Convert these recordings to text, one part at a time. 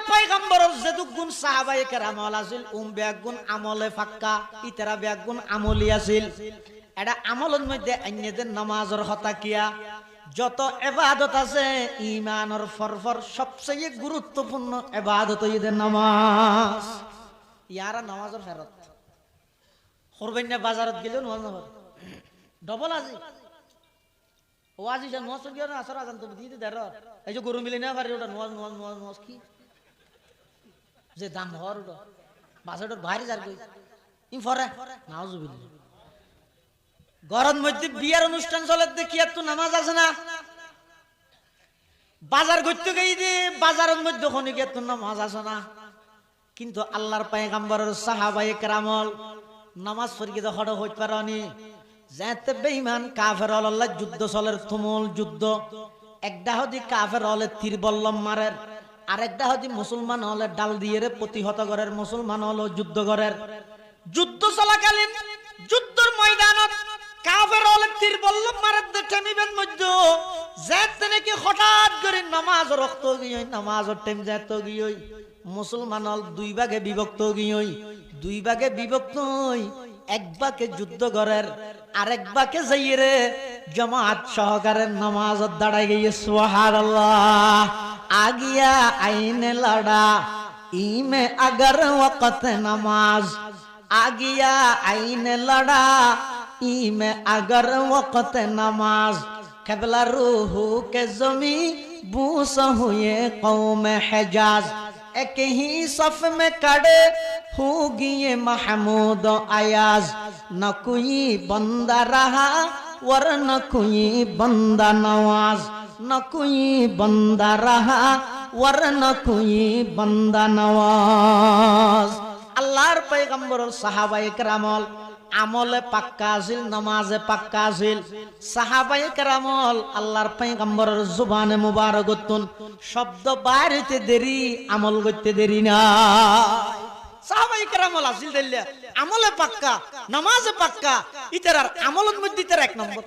পয়গম্বরের যেদুক গুণ সাহাবায়ে কেরামল আছিল বেগুন আমলে ফাক্কা ইতারা বেগুন আমলি আছিল এটা আমলের মধ্যে আইনেদের নামাজের কথা কিয়া যত ইবাদত আছে ঈমানের ফরফর সবচেয়ে গুরুত্বপূর্ণ ইবাদত ঈদের নামাজ ইয়ারা নামাজের ফেরত করবেন না বাজারত গেলে নামাজ না ডবল আজি ও আজি যা নামাজ গিয়ে না আসর আজান তো দিয়ে দে এই যে গরু মিলে না পারে ওটা নামাজ কি যে দাম হর ওটা বাজারত বাইরে যার কই ইন ফরে নাউজুবিল্লাহ গরম মধ্যে বিয়ার অনুষ্ঠান চলে দেখি এত নামাজ আছে না বাজার করতে গিয়ে দে বাজারের মধ্যে ওখানে গিয়ে তো নামাজ আছে না কিন্তু আল্লাহর পয়গম্বরের সাহাবায়ে কেরামল নামাজ পড়িয়ে তো হড় হইতে পারেনি যাতে বেঈমান কাফের আল্লাহ যুদ্ধ চলের তুমুল যুদ্ধ একটা হদি কাফের হলে তীর বল্লম মারের আরেকটা হদি মুসলমান হলে ডাল দিয়ে রে প্রতিহত করের মুসলমান হলো যুদ্ধ করের যুদ্ধ চলাকালীন যুদ্ধের ময়দানত কাফের হলে তীর বল্লম মারের থেমিবেন মধ্যে যাতে নাকি হঠাৎ করে নামাজ রক্ত গিয়ে নামাজের টাইম যাতে গিয়ে মুসলমান হল দুই ভাগে বিভক্ত গিয়ে দুই ভাগে বিভক্ত এক ভাগে যুদ্ধ করের আরেক ভাগে যাইয়ে রে জামাত সহকারে নামাজ দাঁড়াই গিয়ে সুবহানাল্লাহ আগিয়া আইনে লড়া ইমে अगर वक्त नमाज আগিয়া আইনে লড়া ইমে अगर वक्त नमाज कबला रूह के जमी बूस हुए कौम हिजाज एक ही सफ में खड़े होगी ये महमूद अयाज न कोई बंदा रहा वर न कोई बंदा नवाज न कोई बंदा रहा वर न कोई बंदा नवाज अल्लाहर पैगंबर साहाबाए करामल আমলে পাক্কা আছিল নামাজে পাক্কা আছিল সাহাবায়ে কেরামল আল্লাহর পয়গম্বরের জবানে মুবারকতুন শব্দ বাইরেতে দেরি আমল করতে দেরি না সাহাবায়ে কেরামল আছিল দিল্লা আমলে পাক্কা নামাজে পাক্কা ইতার আমলের মধ্যে ইতার এক নম্বর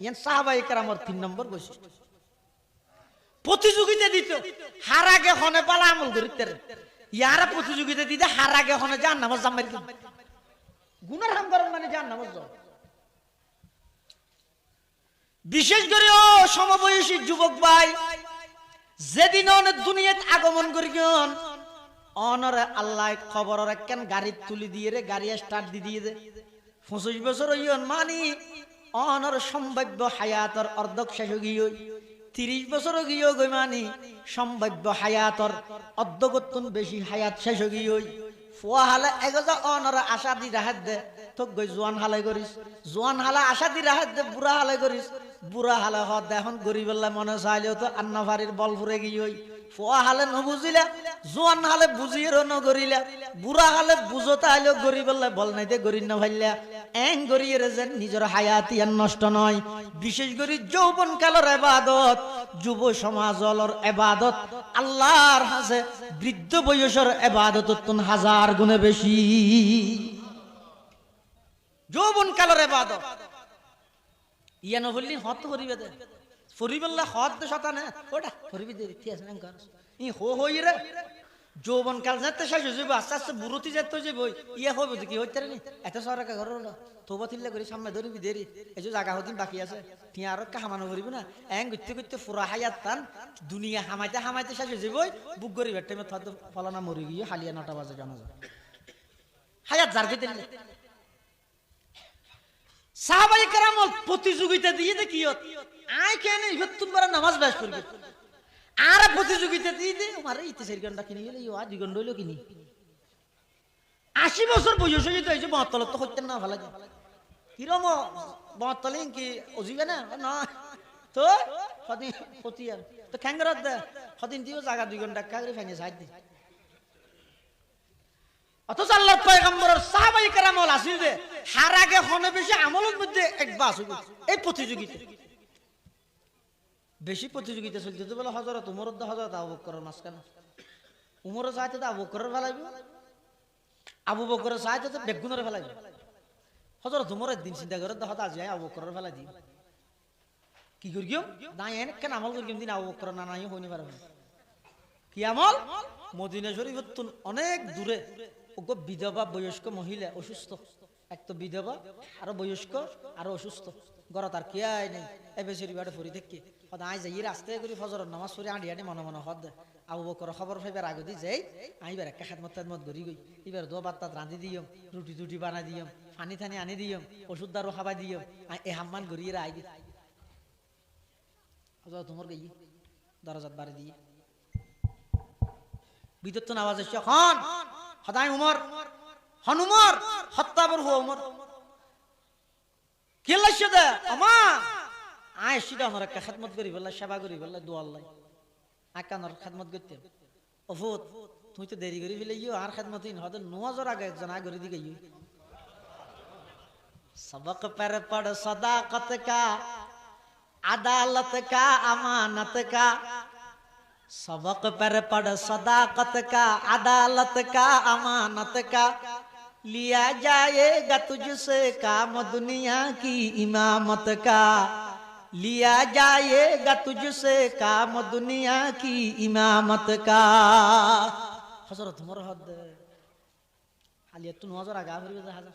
ইয়ান সাহাবায়ে কেরামর 3 নম্বর বৈশিষ্ট্য প্রতিযোগিতা দিত হার আগে হনে পালা আমল করিতে ইয়ারা প্রতিযোগিতা দিতে হার আগে হনে জান নামাজ জামাই গুনার হাম করেন মানে জান নামাজ বিশেষ করে ও সমবয়সী যুবক ভাই যেদিন অনেক দুনিয়াত আগমন করিগন অনরে আল্লাহ খবর রাখেন গাড়ি তুলি দিয়ে রে গাড়ি স্টার্ট দিয়ে দে 25 বছর হইয়ন মানি অনর সম্ভাব্য হায়াতর অর্ধক শেষ গিয়ে 30 বছর গিয়ে গই মানি সম্ভাব্য হায়াতর অর্ধগতুন বেশি হায়াত শেষ গিয়ে ফুয়া হালে এগজা অনরা আশা দি রাহাত দে তো গই জোয়ান হালাই করিস জোয়ান হালা আশা দি রাহাত দে বুড়া হালাই করিস বুড়া হালে হদ এখন গরিবেল্লা মনে চাইলেও তো আন্নাফারির বল ফুরে গিয়ে ফুয়া হালে নবুঝিলা জোয়ান হালে বুঝিয়েরও নগরিলা বুড়া হালে বুঝতে আইলেও গরিবেল্লা বল নাই দে গরিব না ভাইলা এং গরিয়ের যে নিজের হায়াতি আর নষ্ট নয় বিশেষ করে যৌবন কালের ইবাদত যুব সমাজের ইবাদত আল্লাহর কাছে বৃদ্ধ বয়সের ইবাদততুন হাজার গুণে বেশি যৌবন কালের ইবাদত ইয়ানো হলি হত করিবে দে ফরিবেল্লা হত দে শতানে ওটা ফরিবি দে কি আছে নাঙ্কার ই হই রে যৌবন কাল যেতে শেষ হয়ে যাবে আস্তে আস্তে বুড়তি যেতে হয়ে যাবে ইয়া হবে কি হইতে নি এত সরকা ঘর হলো তোবা তিল্লা করে সামনে ধরিবি দেরি এই যে জায়গা হদিন বাকি আছে টিয়া আর কামানো করিব না এং গইতে গইতে পুরা হায়াত তান দুনিয়া হামাইতে হামাইতে শেষ হয়ে যাবে বুক গরিব টাইমে থদ ফলানা মরি গিয়ে হালিয়া 9টা বাজে জানা যায় হায়াত জার গইতে সাহাবায়ে কেরামল প্রতিযোগিতা দিয়ে দে কিয়ত আই কেন ইহতুন বড় নামাজ বাস করবে আর প্রতিযোগিতা দিয়ে দে আমারে ইতে 4 ঘন্টা কিনে গেলে ইয়া 2 ঘন্টা হইলো কিনি 80 বছর বয়স হয়ে যাইছে 72 তো হইতেন না ভালো কিরম 72 কি অজিবে না না তো সদিন পতিয়ার তো খাঙ্গরাত দে সদিন দিও জায়গা 2 ঘন্টা কাগরে ফাইনে সাইড দি অথচ আল্লাহর পয়গম্বরের সাহাবায়ে কেরামল আসিল দে হার আগে হনে বেশি আমলের মধ্যে এক বাস এই প্রতিযোগিতা বেশি প্রতিযোগিতা চলতে তো বলে হযরত উমর দা হযরত আবু বকরের মাসখানে উমর চাইতে তো আবু বকরের ফেলাইব আবু বকরের চাইতে তো বেগুনের ফেলাইব হযরত উমরের দিন চিন্তা করে তো হতা যায় আবু বকরের ফেলাই দি কি করিও না এনে কেন আমল করিও দিন আবু বকর না নাই হইনি পারবে কি আমল মদিনা শরীফের তুন অনেক দূরে ওগো বিধবা বয়স্ক মহিলা অসুস্থ, এক তো বিধবা আরো বয়স্ক আরো অসুস্থ, গড়ত আর কিয়াই নেই এবে শরীফাটে ফরি দেখি হদ আই যাই রাস্তায় করি ফজরের নামাজ পড়ি আঁটি আঁটি মনে মনে হদ আবু বকর খবর পাইবার আগে দি যাই আইবার একটা খেদমত তেদমত গড়ি গই এবার দো বাত তাত রাঁধি দিয়ম রুটি টুটি বানাই দিয়ম পানি থানি আনি দিয়ম ওষুধ দারু খাবাই দিয়ম এ হাম্মান গড়িয়ে আই দি তোমার গই দরজাত বাড়ি দিয়ে বিদ্যুৎ আওয়াজ এসে হন হদাই উমর হন উমর হত্যাবর হো উমর কে লাইছে দে আমা আয় সিধা আমার একটা খেদমত করি বললা সেবা করি বললা দোয়াল্লাই আকানোর খেদমত করতে অফুত তুই তো দেরি করি ফেলে ইও আর খেদমত ইন হদ নজর আগে একজন আগে করে দিকে ইও सबक पर पढ़ सदाकत का अदालत का अमानत का सबक पर पढ़ सदाकत का अदालत का अमानत का लिया जाएगा तुझसे काम दुनिया की इमामत का लिया जाएगा तुझसे काम दुनिया की इमामत का हजरत मुरहद हालिया तू नजर आगा भरी हाजार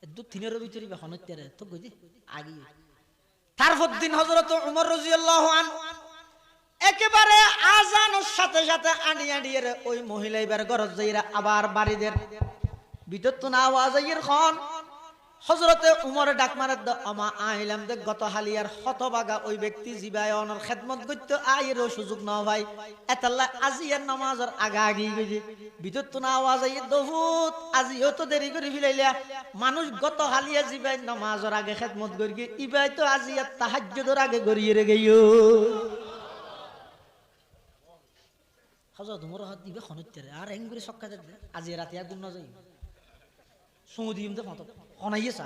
দু তিনের ভিতরে হনত্যারে তো গজি আগে তারপর দিন হযরত ওমর রাদিয়াল্লাহু আনহু একেবারে আযানের সাথে সাথে আঁটি আঁটিয়ে ওই মহিলা এবার ঘর যাইরা আবার বাড়িদের বিদ্যুৎ আওয়াজ আইর খন হযরতে ওমর ডাক মারে আমা আইলাম দে গত হালিয়ার হতবাগা ওই ব্যক্তি জিবায় অনর খেদমত করতে আইর সুযোগ না ভাই এতাল্লাহ আজিয়ার নামাজের আগা আগি গজি বিদ্যুৎ আওয়াজ আইর দহুত আজিও তো দেরি করে ফিলাইলা মানুষ গত হালিয়া জিবায় নামাজের আগে খেদমত করি ইবাই তো আজিয়ার তাহাজ্জুদের আগে গড়িয়ে রে গইও হযরত ওমর হাত দিবে খনত্যারে আর এঙ্গুরি সক্কা দে আজি রাতে আর গুণ না যাই सऊदीम दे फतो होनाइए सा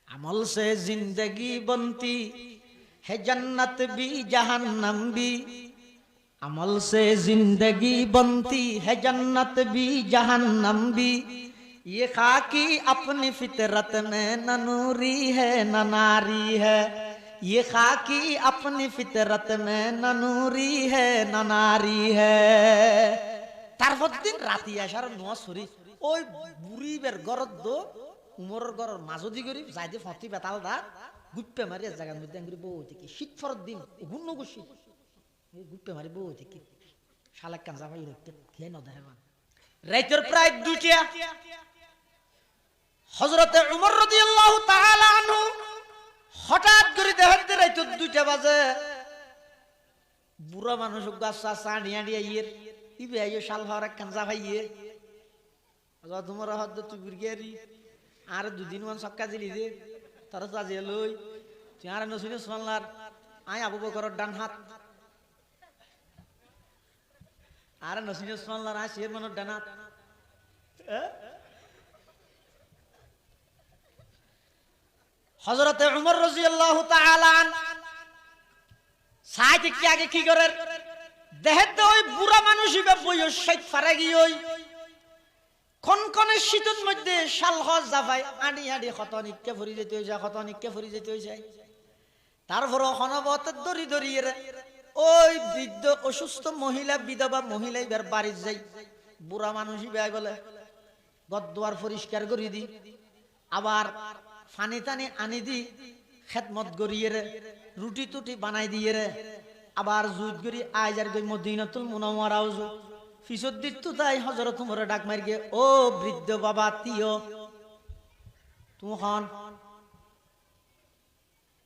अमल से जिंदगी बनती है जन्नत भी जहन्नम भी अमल से जिंदगी बनती है जन्नत भी जहन्नम भी ये खाकी अपनी फितरत में न नूरी है न नारी है ये खाकी अपनी फितरत में न नूरी है न नारी है তারপর দিন রাতি আসার নোয়া শরীফ ওই বুড়িবের গরদ দো উমরের গরর মাঝদি করি যাইতে ফতি বেতাল দা গুপ্পে মারি এক জায়গার মধ্যে আঙ্গুরি বউ থেকে শীত ফরত দিন গুন্ন গুছি গুপ্পে মারি বউ থেকে শালাক কাঞ্জা ভাই রক্তে খেয়ে ন দেয় রাইতের প্রায় 2টা হযরতে ওমর রাদিয়াল্লাহু তাআলা আনহু হঠাৎ করে দেখতে রাইতের 2টা বাজে বুড়া মানুষ গাছা সানিয়া দিয়ে ইয়ের ইবে আইও শাল হওয়ার কাঞ্জা ভাইয়ে তোমার হদ তুই বুরগেরি আর দুদিন মান সক্কা দিলি দে তারা তো আজি লই তুই আর নসিনে সুবহানাল্লাহ আই আবু বকরের ডান হাত আর নসিনে সুবহানাল্লাহ আই শের মানের ডান হাত হযরতে ওমর রাদিয়াল্লাহু তাআলা আন সাইতে কি আগে কি করে দেহতে ওই বুড়া মানুষই বা বয়স 60 পারে গিয়ে কনকনে শীতের মধ্যে শালহ জাফাই আনি আনি খতনিককে ভরি যেতে হইছে খতনিককে ভরি যেতে হইছে তারপর হনবত দড়ি দড়িয়ে ওই বৃদ্ধ অসুস্থ মহিলা বিধবা মহিলা এবার বাড়ি যাই বুড়া মানুষই ভাই বলে গদ্দুয়ার পরিষ্কার করে দি আবার পানি টানি আনি দি খেদমত করিয়ে রুটি টুটি বানাই দিয়ে রে আবার জুত করি আইজার গই মদিনাতুল মুনাওয়ারা আউজু ফিসদ দিত তাই হযরত ওমর ডাক মার গিয়ে ও বৃদ্ধ বাবা তিও তুমি হন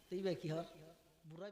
তুই কি হর বুড়া